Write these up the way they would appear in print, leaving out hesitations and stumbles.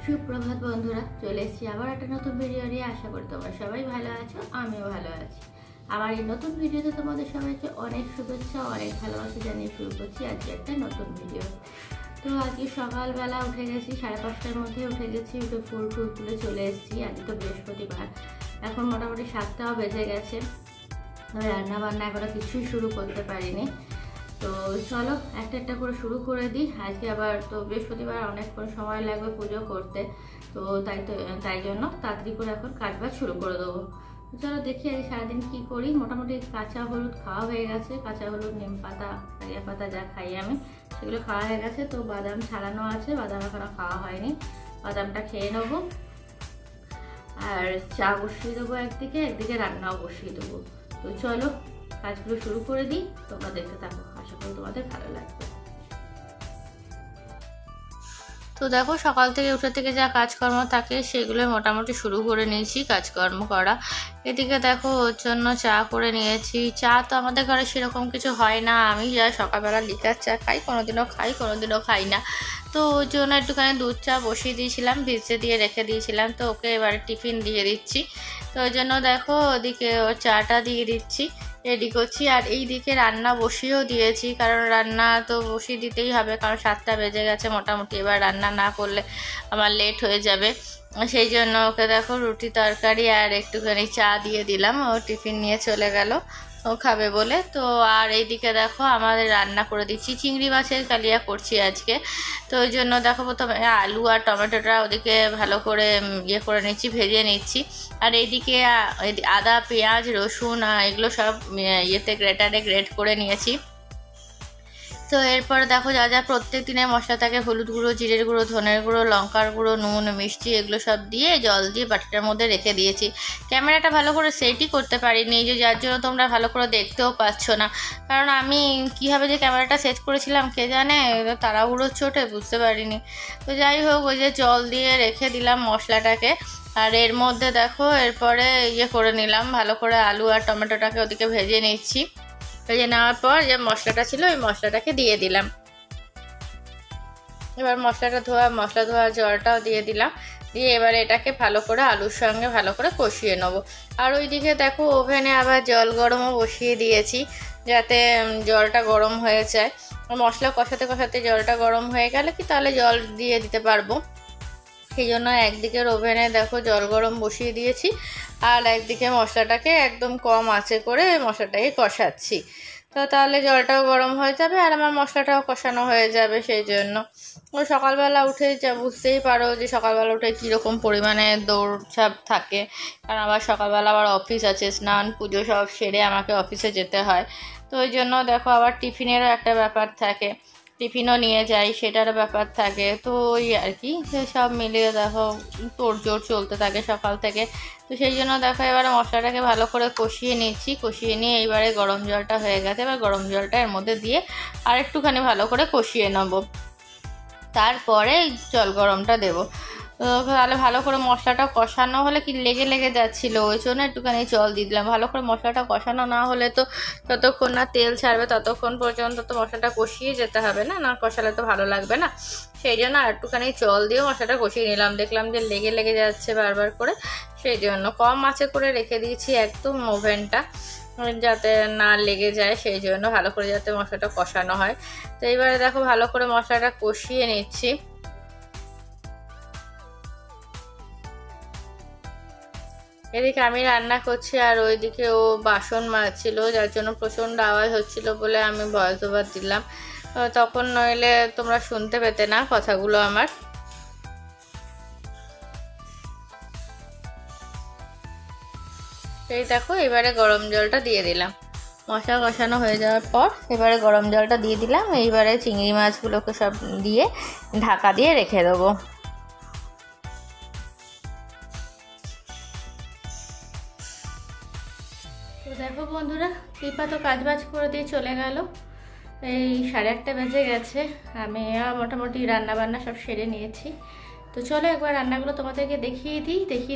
সুপ্রভাত বন্ধুরা, চলে এসেছি আবার একটা নতুন ভিডিও নিয়ে। আশা করি তোমরা সবাই ভালো আছো, আমিও ভালো আছি। আমার এই নতুন ভিডিওতে তোমাদের সবাইকে অনেক শুভেচ্ছা, অনেক ভালোবাসা জানিয়ে শুরু করছি আজকে একটা নতুন ভিডিও। তো আজকে সকালবেলা উঠে গেছি, 5:30টার মধ্যে উঠে গেছি, উঠে ফুল তুলে চলে এসেছি। আজকে তো বৃহস্পতিবার, এখন মোটামুটি 7টাও বেজে গেছে। রান্না বান্না এখনো কিছুই শুরু করতে পারিনি। তো চলো একটা একটা করে শুরু করে দিই। আজকে আবার তো বৃহস্পতিবার, অনেকক্ষণ সময় লাগবে পুজো করতে, তো তাই জন্য তাড়াতাড়ি করে এখন কাজবাজ শুরু করে দেবো। চলো দেখি আজ সারাদিন কি করি। মোটামুটি কাঁচা হলুদ খাওয়া হয়ে গেছে, কাঁচা হলুদ, নিম পাতা, কারিয়া পাতা যা খাই আমি সেগুলো খাওয়া হয়ে গেছে। তো বাদাম ছাড়ানো আছে, বাদাম এখনো খাওয়া হয়নি, বাদামটা খেয়ে নেবো। আর চা বসিয়ে দেবো একদিকে, একদিকে রান্নাও বসিয়ে দেবো। তো চলো কাজগুলো শুরু করে দিই, তোমরা দেখতে থাকো, আশা করি তোমাদের ভালো লাগবে। তো দেখো সকাল থেকে উঠে থেকে যা কাজকর্ম থাকে সেগুলো মোটামুটি শুরু করে নিয়েছি কাজকর্ম করা। এদিকে দেখো ওর জন্য চা করে নিয়েছি। চা তো আমাদের ঘরে সেরকম কিছু হয় না, আমি যা সকালবেলা লিকার চা খাই, কোনোদিনও খাই কোনোদিনও খাই না। তো ওর জন্য একটুখানি দুধ চা বসিয়ে দিয়েছিলাম, ভিজতে দিয়ে রেখে দিয়েছিলাম। তো ওকে এবারে টিফিন দিয়ে দিচ্ছি। তো ওই জন্য দেখো ওদিকে ওর চাটা দিয়ে দিচ্ছি, রেডি করছি। আর এই দিকে রান্না বসিয়েও দিয়েছি, কারণ রান্না তো বসিয়ে দিতেই হবে, কারণ 7টা বেজে গেছে মোটামুটি। এবার রান্না না করলে আমার লেট হয়ে যাবে, সেই জন্য ওকে দেখো রুটি তরকারি আর একটুখানি চা দিয়ে দিলাম। ও টিফিন নিয়ে চলে গেল ও খাবে বলে। তো আর এইদিকে দেখো আমাদের রান্না করে দিচ্ছি, চিংড়ি মাছের কালিয়া করছি আজকে। তো ওই জন্য দেখো প্রথমে আলু আর টমেটোটা ওদিকে ভালো করে করে নিচ্ছি, ভেজে নিচ্ছি। আর এইদিকে আদা পেঁয়াজ রসুন এগুলো সব গ্রেটারে গ্রেট করে নিয়েছি। তো এরপর দেখো যা যা প্রত্যেক দিনের মশলা থাকে, হলুদ গুঁড়ো, জিরের গুঁড়ো, ধনের গুঁড়ো, লঙ্কার গুঁড়ো, নুন, মিষ্টি, এগুলো সব দিয়ে জল দিয়ে বাটিটার মধ্যে রেখে দিয়েছি। ক্যামেরাটা ভালো করে সেটই করতে পারিনি, যার জন্য তোমরা ভালো করে দেখতেও পাচ্ছ না। কারণ আমি কীভাবে যে ক্যামেরাটা সেট করেছিলাম কে জানে, তাড়াহুড়োর চোটে বুঝতে পারিনি। তো যাই হোক, ওই যে জল দিয়ে রেখে দিলাম মশলাটাকে। আর এর মধ্যে দেখো এরপরে করে নিলাম ভালো করে, আলু আর টমেটোটাকে ওদিকে ভেজে নিচ্ছি। ভেজে নেওয়ার পর যে মশলাটা ছিল ওই মশলাটাকে দিয়ে দিলাম। এবার মশলা ধোয়া জলটাও দিয়ে দিলাম, দিয়ে এবারে এটাকে ভালো করে আলুর সঙ্গে ভালো করে কষিয়ে নেবো। আর ওইদিকে দেখো ওভেনে আবার জল গরমও বসিয়ে দিয়েছি, যাতে জলটা গরম হয়ে যায়। মশলা কষাতে কষাতে জলটা গরম হয়ে গেলে কি তাহলে জল দিয়ে দিতে পারবো। সেই জন্য একদিকের ওভেনে দেখো জল গরম বসিয়ে দিয়েছি, আর একদিকে মশলাটাকে একদম কম আঁচে করে মশলাটাকে কষাচ্ছি। তো তাহলে জলটাও গরম হয়ে যাবে আর আমার মশলাটাও কষানো হয়ে যাবে। সেই জন্য ও সকালবেলা উঠে যা বুঝতেই পারো যে সকালবেলা উঠে কীরকম পরিমাণে দৌড়ঝাঁপ থাকে, কারণ আবার সকালবেলা আবার অফিস আছে, স্নান পুজো সব সেরে আমাকে অফিসে যেতে হয়। তো ওই জন্য দেখো আবার টিফিনেরও একটা ব্যাপার থাকে, টিফিনও নিয়ে যাই, সেটারও ব্যাপার থাকে। তো ওই আর কি সব মিলিয়ে দেখো তোড়জোড় চলতে থাকে সকাল থেকে। তো সেই জন্য দেখো এবারে মশলাটাকে ভালো করে কষিয়ে নিচ্ছি, কষিয়ে নিয়ে এইবারে গরম জলটা হয়ে গেছে, এবার গরম জলটা এর মধ্যে দিয়ে আর একটুখানি ভালো করে কষিয়ে নেবো। তারপরে জল গরমটা দেবো। তো তাহলে ভালো করে মশলাটা কষানো হলে কি লেগে লেগে যাচ্ছিলো, ওই জন্য একটুখানি জল দিয়ে দিলাম। ভালো করে মশলাটা কষানো না হলে তো যতক্ষণ না তেল ছাড়বে ততক্ষণ পর্যন্ত তো মশলাটা কষিয়ে যেতে হবে, না না কষালে তো ভালো লাগবে না। সেই জন্য আর একটুখানি জল দিয়ে মশলাটা কষিয়ে নিলাম, দেখলাম যে লেগে লেগে যাচ্ছে বারবার করে। সেই জন্য কম আঁচে করে রেখে দিয়েছি একদম ওভেনটা, যাতে না লেগে যায়, সেই জন্য ভালো করে যাতে মশলাটা কষানো হয়। তো এইবারে দেখো ভালো করে মশলাটা কষিয়ে নিচ্ছি। এদিকে আমি রান্না করছি আর ওইদিকে ও বাসন মাজছিল, যার জন্য প্রচণ্ড আওয়াজ হচ্ছিল বলে আমি ভয়েস ওভার দিলাম, তখন নইলে তোমরা শুনতে পেতে না কথাগুলো আমার। এই দেখো এবারে গরম জলটা দিয়ে দিলাম, মশলা কষানো হয়ে যাওয়ার পর এবারে গরম জলটা দিয়ে দিলাম। এইবারে চিংড়ি মাছগুলোকে সব দিয়ে ঢাকা দিয়ে রেখে দেবো। তো দেখো বন্ধুরা, কৃপা তো কাজবাজ করে দিয়ে চলে গেল, এই 8:30 বেজে গেছে। আমি মোটামুটি রান্নাবান্না সব সেরে নিয়েছি। তো চলো একবার রান্নাগুলো তোমাদেরকে দেখিয়ে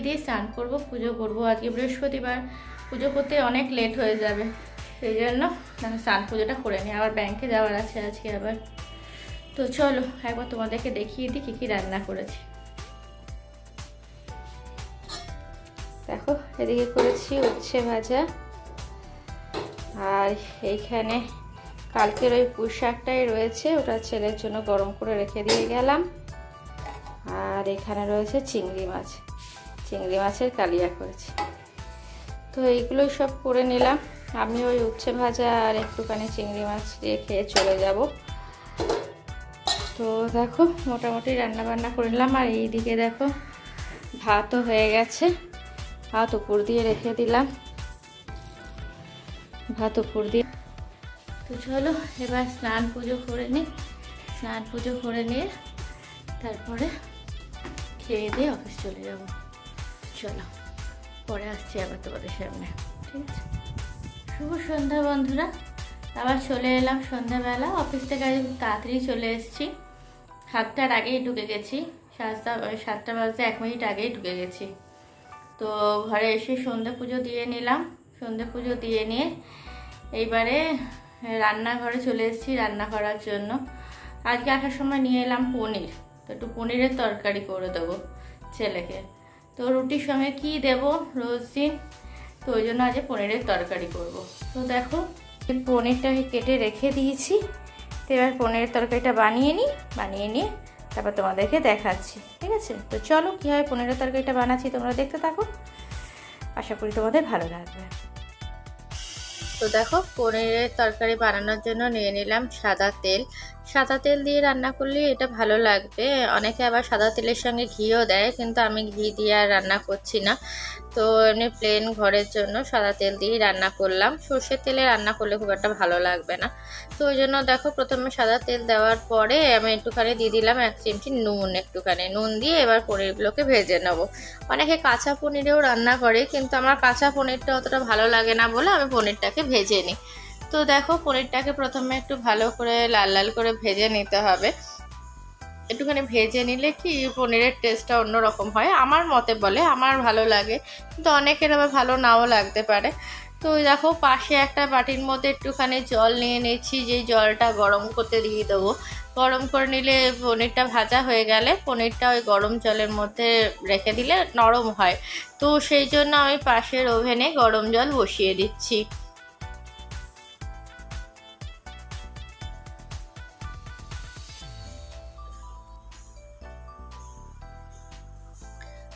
দিয়ে স্নান করবো, পুজো করবো। আজকে বৃহস্পতিবার, পুজো করতে অনেক লেট হয়ে যাবে, সেই জন্য স্নান পুজোটা করে নিই, আবার ব্যাংকে যাওয়ার আছে আজকে আবার। তো চলো একবার তোমাদেরকে দেখিয়ে দিই কী কী রান্না করেছি। দেখো এদিকে করেছি উচ্ছে ভাজা, আর এইখানে কালকের ওই পুঁই শাকটাই রয়েছে, ওটা ছেলের জন্য গরম করে রেখে দিয়ে গেলাম। আর এখানে রয়েছে চিংড়ি মাছ, চিংড়ি মাছের কালিয়া করেছি। তো এইগুলোই সব করে নিলাম। আমি ওই উচ্ছে ভাজা আর একটুখানি চিংড়ি মাছ দিয়ে খেয়ে চলে যাব। তো দেখো মোটামুটি রান্না বান্না করে নিলাম। আর এইদিকে দেখো ভাতও হয়ে গেছে, ভাত উপর দিয়ে রেখে দিলাম, ভাত উপর দিয়ে। তো চলো এবার স্নান পুজো করে নিই, স্নান পুজো করে নিয়ে তারপরে খেয়ে দিয়ে অফিস চলে যাব। চলো পরে আসছি আবার তোমাদের সামনে, ঠিক আছে? শুভ সন্ধ্যা বন্ধুরা, আবার চলে এলাম সন্ধ্যাবেলা। অফিস থেকে আজ তাড়াতাড়ি চলে এসেছি, 7টার আগেই ঢুকে গেছি, 7টা বাজতে 1 মিনিট আগেই ঢুকে গেছি। তো ঘরে এসে সন্ধ্যা পুজো দিয়ে নিলাম, সন্ধ্যা পুজো দিয়ে নিয়ে এইবারে রান্নাঘরে চলে এসেছি রান্না করার জন্য। আজকে আসার সময় নিয়ে এলাম পনির, তো একটু পনিরের তরকারি করে দেবো ছেলেকে। তো রুটির সঙ্গে কি দেব রোজ দিন, তো ওই জন্য আজ পনিরের তরকারি করব। তো দেখো পনিরটাকে কেটে রেখে দিয়েছি, তো এবার পনিরের তরকারিটা বানিয়ে নিয়ে তারপর তোমাদেরকে দেখাচ্ছি, ঠিক আছে? তো চলো কীভাবে পনিরের তরকারিটা বানাচ্ছি তোমরা দেখতে থাকো, আশা করি তোমাদের ভালো লাগবে। তো দেখো পনিরের তরকারি বানানোর জন্য নিয়ে নিলাম সাদা তেল। সাদা তেল দিয়ে রান্না করলে এটা ভালো লাগবে, অনেকে আবার সাদা তেলের সঙ্গে ঘিও দেয়, কিন্তু আমি ঘি দিয়ে আর রান্না করছি না। তো এমনি প্লেন ঘরের জন্য সাদা তেল দিয়েই রান্না করলাম, সর্ষের তেলে রান্না করলে খুব একটা ভালো লাগবে না। তো ওই জন্য দেখো প্রথমে সাদা তেল দেওয়ার পরে আমি একটুখানি দিয়ে দিলাম 1 চিমটি নুন, একটুখানি নুন দিয়ে এবার পনিরগুলোকে ভেজে নেবো। অনেকে কাঁচা পনিরেও রান্না করে, কিন্তু আমার কাঁচা পনিরটা অতটা ভালো লাগে না বলে আমি পনিরটাকে ভেজে নিই। তো দেখো পনিরটাকে প্রথমে একটু ভালো করে লাল লাল করে ভেজে নিতে হবে। একটুখানি ভেজে নিলে কি পনিরের টেস্টটা অন্যরকম হয়, আমার মতে বলে, আমার ভালো লাগে, কিন্তু অনেকের আবার ভালো নাও লাগতে পারে। তো দেখো পাশে একটা বাটির মধ্যে একটুখানি জল নিয়ে নিচ্ছি, যেই জলটা গরম করতে দিয়ে দেবো। গরম করে নিলে পনিরটা ভাজা হয়ে গেলে পনিরটা ওই গরম জলের মধ্যে রেখে দিলে নরম হয়। তো সেই জন্য আমি পাশের ওভেনে গরম জল বসিয়ে দিচ্ছি।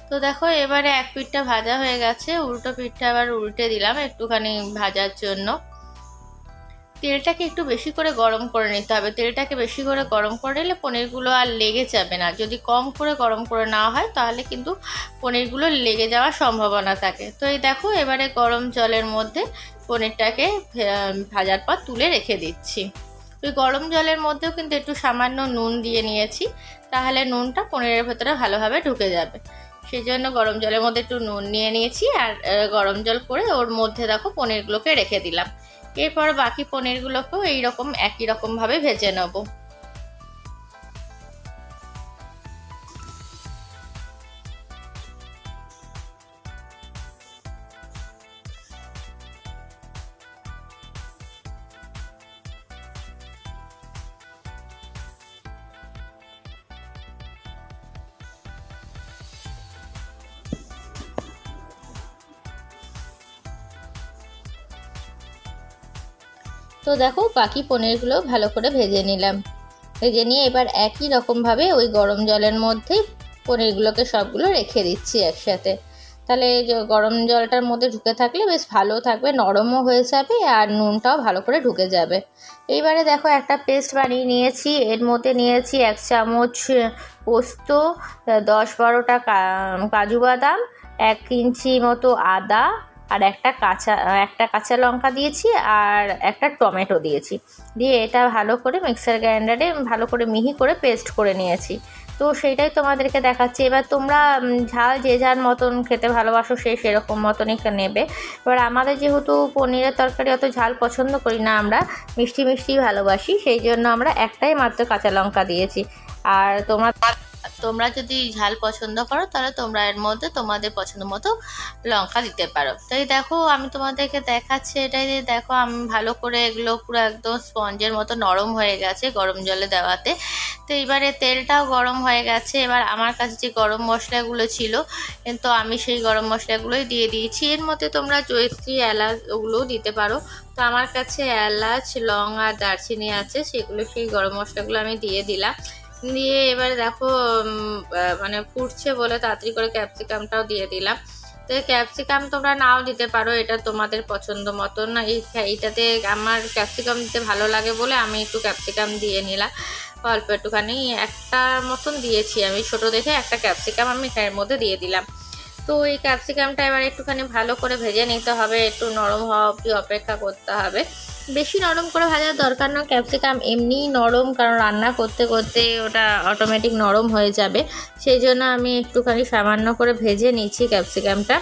তো দেখো এবারে এক পিঠটা ভাজা হয়ে গেছে, উল্টো পিঠটা আবার উল্টে দিলাম একটুখানি ভাজার জন্য। তেলটাকে একটু বেশি করে গরম করে নিতে হবে, তেলটাকে বেশি করে গরম করে নিলে পনিরগুলো আর লেগে যাবে না। যদি কম করে গরম করে নেওয়া হয় তাহলে কিন্তু পনিরগুলো লেগে যাওয়ার সম্ভাবনা থাকে। তো এই দেখো এবারে গরম জলের মধ্যে পনিরটাকে ভাজার পর তুলে রেখে দিচ্ছি। ওই গরম জলের মধ্যেও কিন্তু একটু সামান্য নুন দিয়ে নিয়েছি, তাহলে নুনটা পনিরের ভেতরে ভালোভাবে ঢুকে যাবে। সেই জন্য গরম জলের মধ্যে একটু নুন নিয়ে নিয়েছি, আর গরম জল করে ওর মধ্যে দেখো পনিরগুলোকে রেখে দিলাম। এরপর বাকি পনিরগুলোকেও এইরকম একই রকমভাবে ভেজে নেব। তো দেখো বাকি পনিরগুলো ভালো করে ভেজে নিলাম, ভেজে নিয়ে এবার একই রকমভাবে ওই গরম জলের মধ্যে পনিরগুলোকে সবগুলো রেখে দিচ্ছি একসাথে। তাহলে গরম জলটার মধ্যে ঢুকে থাকলে বেশ ভালো থাকবে, নরমও হয়ে যাবে আর নুনটাও ভালো করে ঢুকে যাবে। এইবারে দেখো একটা পেস্ট বানিয়ে নিয়েছি, এর মধ্যে নিয়েছি 1 চামচ পোস্ত, 10-12টা কাজু বাদাম, 1 ইঞ্চি মতো আদা, আর একটা কাঁচা লঙ্কা দিয়েছি, আর একটা টমেটো দিয়েছি। দিয়ে এটা ভালো করে মিক্সার গ্রাইন্ডারে ভালো করে মিহি করে পেস্ট করে নিয়েছি। তো সেইটাই তোমাদেরকে দেখাচ্ছি। এবার তোমরা ঝাল যে যার মতন খেতে ভালোবাসো সেরকম মতনই নেবে। এবার আমাদের যেহেতু পনিরের তরকারি অত ঝাল পছন্দ করি না, আমরা মিষ্টি মিষ্টি ভালোবাসি, সেই জন্য আমরা একটাই মাত্র কাঁচা লঙ্কা দিয়েছি। আর তোমরা যদি ঝাল পছন্দ করো তাহলে তোমরা এর মধ্যে তোমাদের পছন্দ মতো লঙ্কা দিতে পারো। তাই দেখো আমি তোমাদেরকে দেখাচ্ছি, এটাই দেখো আমি ভালো করে এগুলো পুরো একদম স্পঞ্জের মতো নরম হয়ে গেছে গরম জলে দেওয়াতে। তো এবারে তেলটাও গরম হয়ে গেছে। এবার আমার কাছে যে গরম মশলাগুলো ছিল, তো আমি সেই গরম মশলাগুলোই দিয়ে দিয়েছি। এর মধ্যে তোমরা জয়িত্রী, এলাচ ওগুলোও দিতে পারো। তো আমার কাছে এলাচ, লং আর দারচিনি আছে, সেগুলো সেই গরম মশলাগুলো আমি দিয়ে দিলাম। দিয়ে এবারে দেখো মানে ফুটছে বলে তাড়াতাড়ি করে ক্যাপসিকামটাও দিয়ে দিলাম। তো ক্যাপসিকাম তোমরা নাও দিতে পারো, এটা তোমাদের পছন্দ মতন। না এইটাতে আমার ক্যাপসিকাম দিতে ভালো লাগে বলে আমি একটু ক্যাপসিকাম দিয়ে নিলাম, অল্প একটুখানি, একটা মতন দিয়েছি আমি, ছোট দেখে একটা ক্যাপসিকাম আমি এর মধ্যে দিয়ে দিলাম। তো এই ক্যাপসিকামটা এবার একটুখানি ভালো করে ভেজে নিতে হবে, একটু নরম হওয়া অবধি অপেক্ষা করতে হবে। বেশি নরম করে ভাজার দরকার না, ক্যাপসিকাম এমনিই নরম, কারণ রান্না করতে করতে ওটা অটোমেটিক নরম হয়ে যাবে। সেই জন্য আমি একটুখানি সামান্য করে ভেজে নিচ্ছি ক্যাপসিকামটা।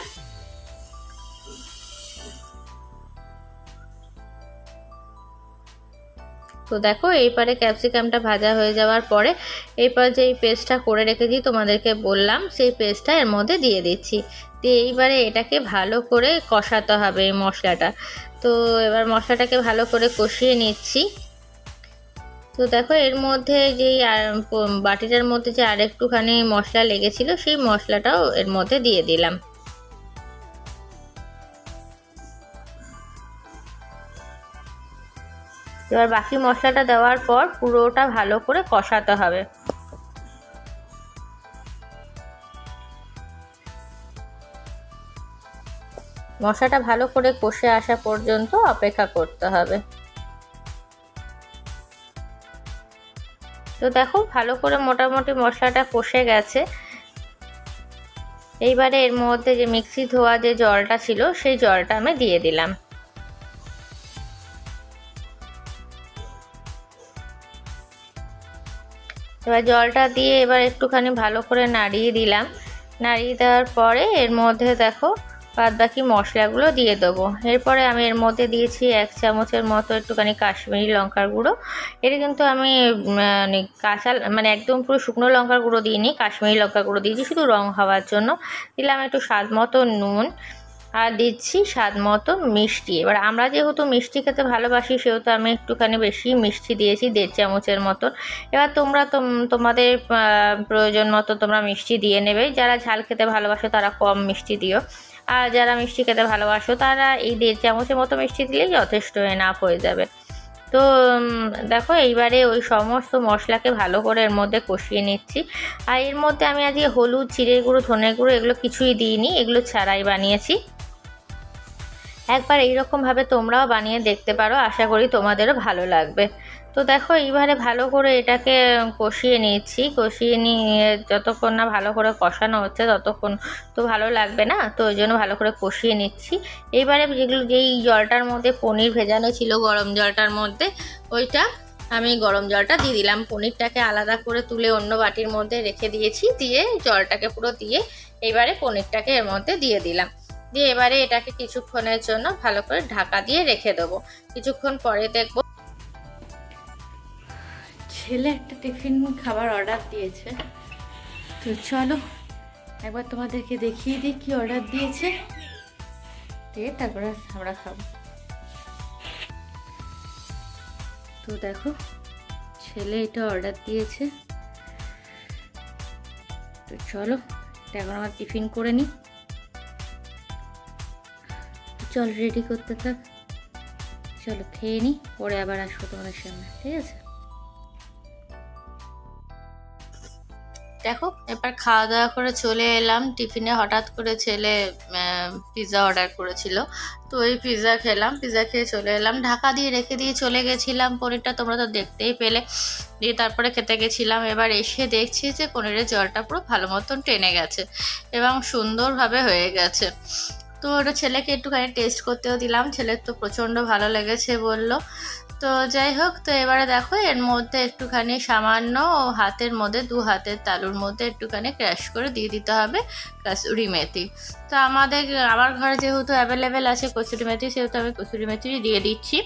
তো দেখো এইবারে ক্যাপসিকামটা ভাজা হয়ে যাওয়ার পরে এরপর যে পেস্টটা করে রেখেছি তোমাদেরকে বললাম, সেই পেস্টটা এর মধ্যে দিয়ে দিচ্ছি। দিয়ে এইবারে এটাকে ভালো করে কষাতে হবে এই মশলাটা। তো এবার মশলাটাকে ভালো করে কষিয়ে নিচ্ছি। তো দেখো এর মধ্যে যেই বাটিটার মধ্যে যে আরেকটুখানি মশলা লেগেছিল, সেই মশলাটাও এর মধ্যে দিয়ে দিলাম। এবার বাকি মশলাটা দেওয়ার পর পুরোটা ভালো করে কষাতে হবে। মশলাটা ভালো করে কষে আসা পর্যন্ত অপেক্ষা করতে হবে। তো দেখো ভালো করে মোটামুটি মশলাটা কষে গেছে। এইবারে এর মধ্যে যে মিক্সি ধোয়া যে জলটা ছিল, সেই জলটা আমি দিয়ে দিলাম। এবার জলটা দিয়ে এবার একটুখানি ভালো করে নাড়িয়ে দিলাম। নাড়িয়ে দেওয়ার পরে এর মধ্যে দেখো বাদ বাকি মশলাগুলো দিয়ে দেবো। এরপরে আমি এর মধ্যে দিয়েছি 1 চামচের মতো একটুখানি কাশ্মীরি লঙ্কার গুঁড়ো। এটা কিন্তু আমি মানে কাঁচা মানে একদম পুরো শুকনো লঙ্কার গুঁড়ো দিইনি, কাশ্মীরি লঙ্কার গুঁড়ো দিয়েছি শুধু রং হওয়ার জন্য। দিলাম একটু স্বাদ মতো নুন, আর দিচ্ছি স্বাদ মতো মিষ্টি। এবার আমরা যেহেতু মিষ্টি খেতে ভালোবাসি, সেহেতু আমি একটুখানি বেশি মিষ্টি দিয়েছি, 1.5 চামচের মতন। এবার তোমরা তোমাদের প্রয়োজন মতো তোমরা মিষ্টি দিয়ে নেবে। যারা ঝাল খেতে ভালোবাসো তারা কম মিষ্টি দিও, আর যারা মিষ্টি খেতে ভালোবাসো তারা এই 1.5 চামচের মতো মিষ্টি দিলেই যথেষ্ট, এনাফ হয়ে যাবে। তো দেখো এইবারে ওই সমস্ত মশলাকে ভালো করে এর মধ্যে কষিয়ে নিচ্ছি। আর এর মধ্যে আমি আজকে হলুদ, জিরের গুঁড়ো, ধনের গুঁড়ো এগুলো কিছুই দিইনি, এগুলো ছাড়াই বানিয়েছি। একবার এইরকমভাবে তোমরাও বানিয়ে দেখতে পারো, আশা করি তোমাদেরও ভালো লাগবে। তো দেখো এইবারে ভালো করে এটাকে কষিয়ে নিচ্ছি। কষিয়ে নিয়ে যতক্ষণ না ভালো করে কষানো হচ্ছে ততক্ষণ তো ভালো লাগবে না, তো ওই জন্য ভালো করে কষিয়ে নিচ্ছি। এইবারে যেই জলটার মধ্যে পনির ভেজানো ছিল গরম জলটার মধ্যে, ওইটা আমি গরম জলটা দিয়ে দিলাম। পনিরটাকে আলাদা করে তুলে অন্য বাটির মধ্যে রেখে দিয়েছি, দিয়ে জলটাকে পুরো দিয়ে এইবারে পনিরটাকে এর মধ্যে দিয়ে দিলাম। দিয়ে এবারে এটাকে কিছুক্ষণের জন্য ভালো করে ঢাকা দিয়ে রেখে দেবো। কিছুক্ষণ পরে দেখব ছেলে একটা টিফিন খাবার অর্ডার দিয়েছে। তো চলো একবার তোমাদেরকে দেখিয়ে দিই কি অর্ডার দিয়েছে, দিয়ে তারপরে আমরা খাবো। তো দেখো ছেলে এটা অর্ডার দিয়েছে। তো চলো এখন আমার টিফিন করে নিই। চল রেডি করতে থাক, চলো খেয়ে নিই, পরে আবার আসবো তোমাদের সামনে, ঠিক আছে? দেখো এবার খাওয়া দাওয়া করে চলে এলাম। টিফিনে হঠাৎ করে ছেলে পিৎজা অর্ডার করেছিল, তো ওই পিৎজা খেলাম। পিৎজা খেয়ে চলে এলাম, ঢাকা দিয়ে রেখে দিয়ে চলে গেছিলাম। পনিরটা তোমরা তো দেখতেই পেলে। দিয়ে তারপরে খেতে গেছিলাম। এবার এসে দেখছি যে পনিরের জলটা পুরো ভালো মতন টেনে গেছে এবং সুন্দরভাবে হয়ে গেছে। তো ওটা ছেলেকে একটুখানি টেস্ট করতেও দিলাম, ছেলের তো প্রচণ্ড ভালো লেগেছে বললো। তো যাই হোক, তো এবারে দেখো এর মধ্যে একটুখানি সামান্য হাতের মধ্যে 2 হাতের তালুর মধ্যে একটুখানি ক্র্যাশ করে দিয়ে দিতে হবে কসুরি মেথি। তো আমার ঘরে যেহেতু অ্যাভেলেবেল আছে কসুরি মেথি, সেহেতু আমি কসুরি মেথি দিয়ে দিচ্ছি।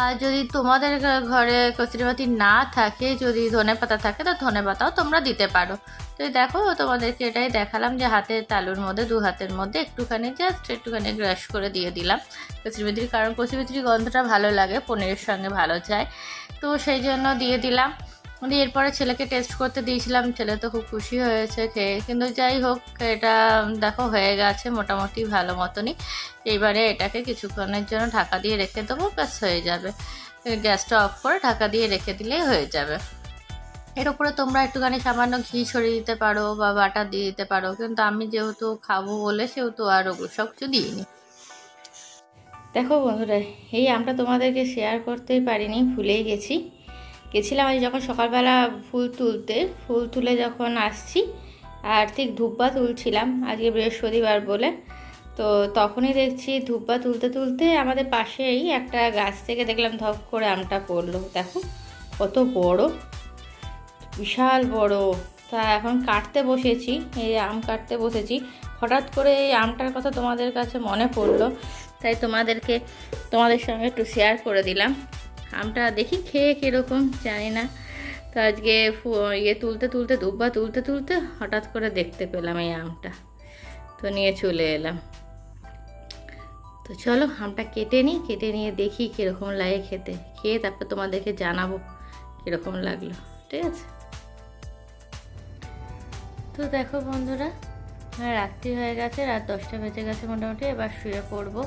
আর যদি তোমাদের ঘরে কসুরি মেথি না থাকে, যদি ধনেপাতা থাকে, তো ধনেপাতাও তোমরা দিতে পারো। তো দেখো তোমাদেরকে এটাই দেখালাম যে হাতের তালুর মধ্যে 2 হাতের মধ্যে একটুখানি জাস্ট একটুখানি ক্রাশ করে দিয়ে দিলাম কসুরি মেথির, কারণ কসুরি মেথির গন্ধটা ভালো লাগে, পনিরের সঙ্গে ভালো যায়, তো সেই জন্য দিয়ে দিলাম। দিয়ে এরপরে ছেলেকে টেস্ট করতে দিয়েছিলাম, ছেলে তো খুব খুশি হয়েছে খেয়ে। কিন্তু যাই হোক, এটা দেখো হয়ে গেছে মোটামুটি ভালো মতনই। এইবারে এটাকে কিছুক্ষণের জন্য ঢাকা দিয়ে রেখে দেবো, ব্যাস হয়ে যাবে। গ্যাসটা অফ করে ঢাকা দিয়ে রেখে দিলেই হয়ে যাবে। এর উপরে তোমরা একটুখানি সামান্য ঘি ছড়িয়ে দিতে পারো বা বাটার দিয়ে দিতে পারো, কিন্তু আমি যেহেতু খাবো বলে সেহেতু আর ওগুলো সব কিছু দিইনি। দেখো বন্ধুরা, এই আমটা তোমাদেরকে শেয়ার করতেই পারিনি, ভুলেই গেছিলাম আজ যখন সকালবেলা ফুল তুলে যখন আসছি, আর ঠিক ধূপবা তুলছিলাম, আজকে বৃহস্পতিবার বলে। তো তখনই দেখছি ধূপবা তুলতে আমাদের পাশেই একটা গাছ থেকে দেখলাম ধপ করে আমটা পড়লো। দেখো কত বড়, বিশাল বড়। তা এখন কাটতে বসেছি, এই আম কাটতে বসেছি। হঠাৎ করে এই আমটার কথা তোমাদের কাছে মনে পড়লো, তাই তোমাদের সঙ্গে একটু শেয়ার করে দিলাম। আমটা দেখি খেয়ে কীরকম জানি না। তো আজকে ধূপবা তুলতে হঠাৎ করে দেখতে পেলাম এই আমটা, তো নিয়ে চলে এলাম। তো চলো আমটা কেটে নিয়ে দেখি কীরকম লাগে খেতে, খেয়ে তারপর তোমাদেরকে জানাবো কীরকম লাগলো, ঠিক আছে? তো দেখো বন্ধুরা, রাত্রি হয়ে গেছে, রাত 10টা বেজে গেছে মোটামুটি। এবার শুয়ে পড়বো,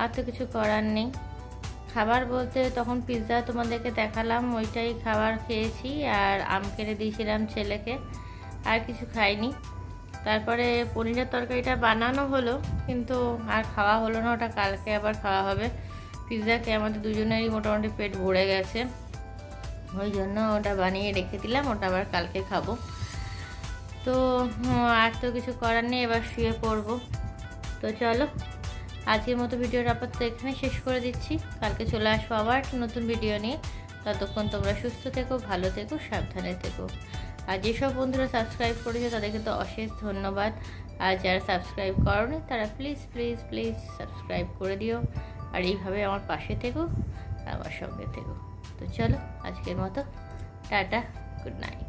আর তো কিছু করার নেই। খাবার বলতে তখন পিৎজা তোমাদেরকে দেখালাম, ওইটাই খাবার খেয়েছি, আর আম কেটে দিয়েছিলাম ছেলেকে, আর কিছু খাইনি। তারপরে পনিরের তরকারিটা বানানো হলো, কিন্তু আর খাওয়া হলো না, ওটা কালকে আবার খাওয়া হবে। পিৎজাকে আমাদের দুজনেরই মোটামুটি পেট ভরে গেছে, ওই জন্য ওটা বানিয়ে রেখে দিলাম, ওটা আবার কালকে খাবো। তো আর তো কিছু করার নেই, এবার শুয়ে পড়বো। তো চলো আজকের মতো ভিডিওর আপাতত এখানে শেষ করে দিচ্ছি। কালকে চলে আসবো আবার নতুন ভিডিও নিয়ে। ততক্ষণ তোমরা সুস্থ থেকো, ভালো থেকো, সাবধানে থেকো। আর যেসব বন্ধুরা সাবস্ক্রাইব করেছে তাদেরকে তো অশেষ ধন্যবাদ। আর যারা সাবস্ক্রাইব করোনি তারা প্লিজ প্লিজ প্লিজ সাবস্ক্রাইব করে দিও, আর এইভাবে আমার পাশে থেকো, আমার সঙ্গে থেকো। তো চলো আজকের মতো টাটা, গুড নাইট।